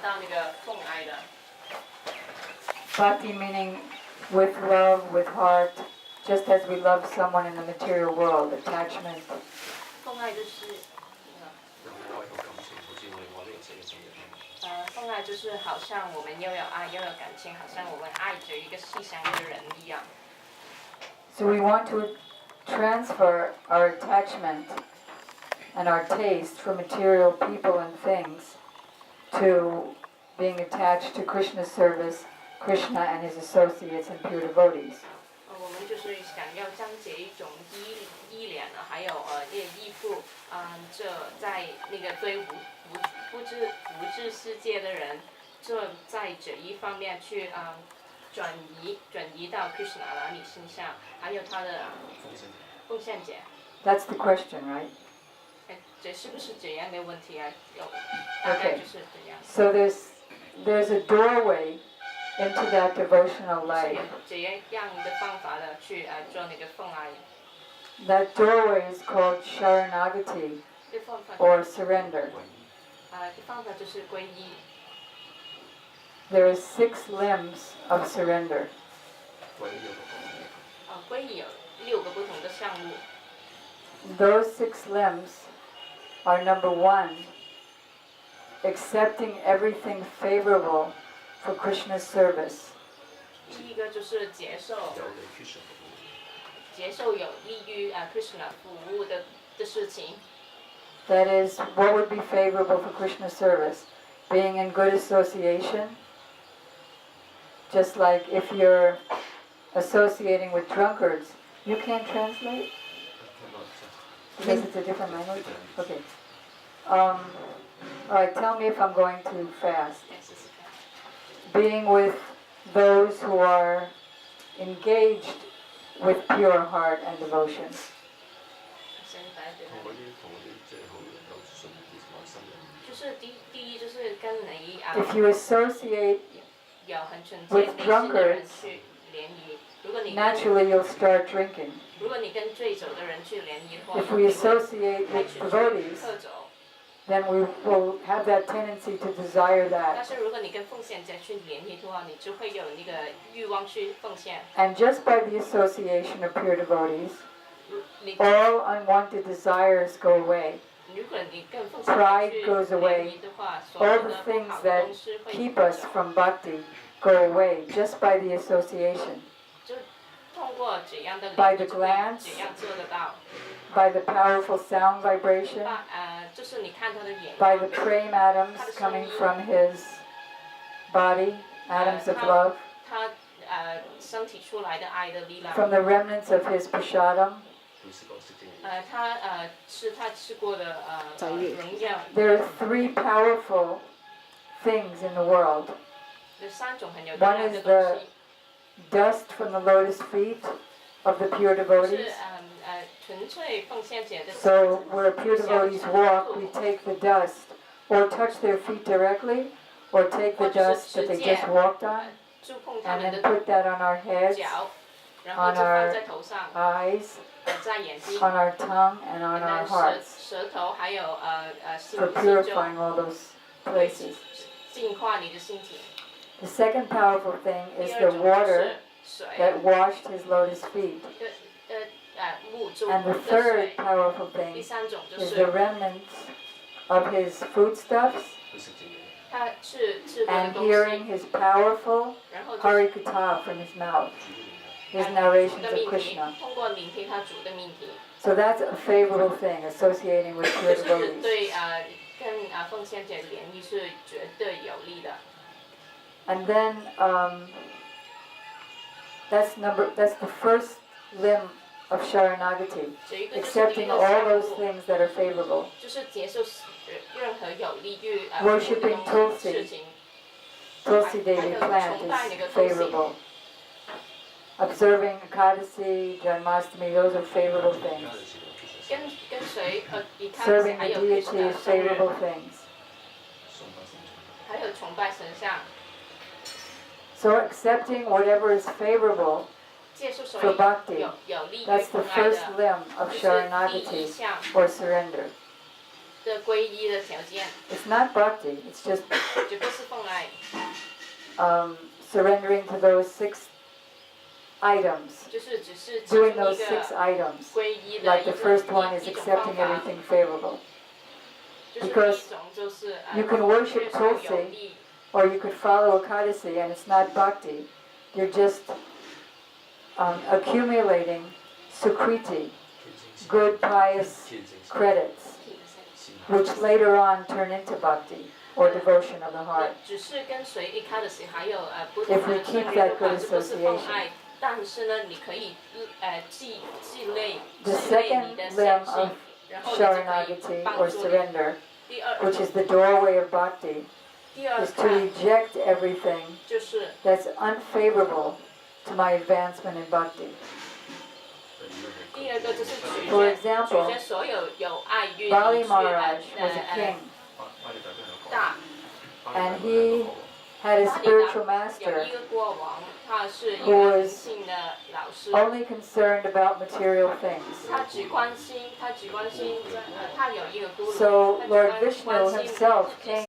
到那个奉爱的。Bhakti meaning with love, with heart, just as we love someone in the material world, attachment. 奉爱就是奉爱就是好像我们又有爱又有感情，好像我们爱着一个细小的人一样。So we want to transfer our attachment and our taste for material people and things to being attached to Krishna's service, Krishna and his associates and pure devotees. 我们就是想要章节一种依恋呢，还有依附这在那个对物质世界的人，这在这一方面去转移到 Krishna 了你身上，还有他的奉献节。That's the question, right? 这是不是这样的问题啊？大概就是这样。So there's a doorway into that devotional life. 这样的方法的去做那个奉爱。That doorway is called Sharanagati or surrender. 方法就是皈依。There are 6 limbs of surrender. 皈依有6个不同的项目。Those 6 limbs are number 1, accepting everything favorable for Krishna's service. 第一个就是接受有利于Krishna 服务的事情。That is, what would be favorable for Krishna's service? Being in good association. Just like if you're associating with drunkards, you can't translate? Because it's a different language? Okay. Alright, tell me if I'm going too fast. Being with those who are engaged with pure heart and devotion. If you associate with drunkards, naturally you'll start drinking. If we associate with devotees, then we will have that tendency to desire that. And just by the association of pure devotees, all unwanted desires go away. Pride goes away. All the things that keep us from bhakti go away just by the association. By the glance, by the powerful sound vibration, by the prema atoms coming from his body, atoms of love, from the remnants of his prasadam. There are 3 powerful things in the world. One is the dust from the lotus feet of the pure devotees. So where pure devotees walk, we take the dust, or touch their feet directly, or take the dust that they just walked on, and then put that on our heads, on our eyes, on our tongue, and on our hearts, for purifying all those places. The second powerful thing is the water that washed his lotus feet. And the third powerful thing is the remnants of his foodstuffs and hearing his powerful harikatha from his mouth, his narrations of Krishna. So that's a favorable thing, associating with pure devotees. And then that's the first limb of Sharanagati, accepting all those things that are favorable. Worshipping Tulsi Devi plant is favorable. Observing Ekadasi, Janmashtami, those are favorable things. Serving the deity is favorable things. So accepting whatever is favorable for bhakti, that's the first limb of Sharanagati or surrender. It's not bhakti, it's just surrendering to those 6 items, 就是只是其 doing 中 those 一 6 个 items. 皈依的 Like 一 the 种 first one is 一种 accepting 方法， everything favorable. 就是第 because 一种就是 you can worship 接受有 Tulsi 利， or you could follow Ekadasi and it's not bhakti. You're just accumulating sukriti, good pious credits, which later on turn into bhakti or devotion of the heart. 只是跟随一开始还有不 If 同 we 的 keep 圣 that 人的 good 话，这不是奉 association. 爱，但是呢，你可以积累 The 你 second 的 limb 相信 of， 然后你就可以 Sharanagati 帮 or 助你。 surrender, 第二 which is the doorway of bhakti, 第二 is to 看 reject everything 就是 that's unfavorable to my advancement in bhakti. 第二个就是拒 For 绝 example, 所有有爱欲 Bali 你去 Maharaj was a king, 大 and he had a 巴厘 spiritual 岛有 master 一个国王，他是一 who 个 was 灵性的老师， only concerned about material things. 他只关心他有一个咕噜， So 他只 Lord 关 Vishnu 关心 himself 自己 came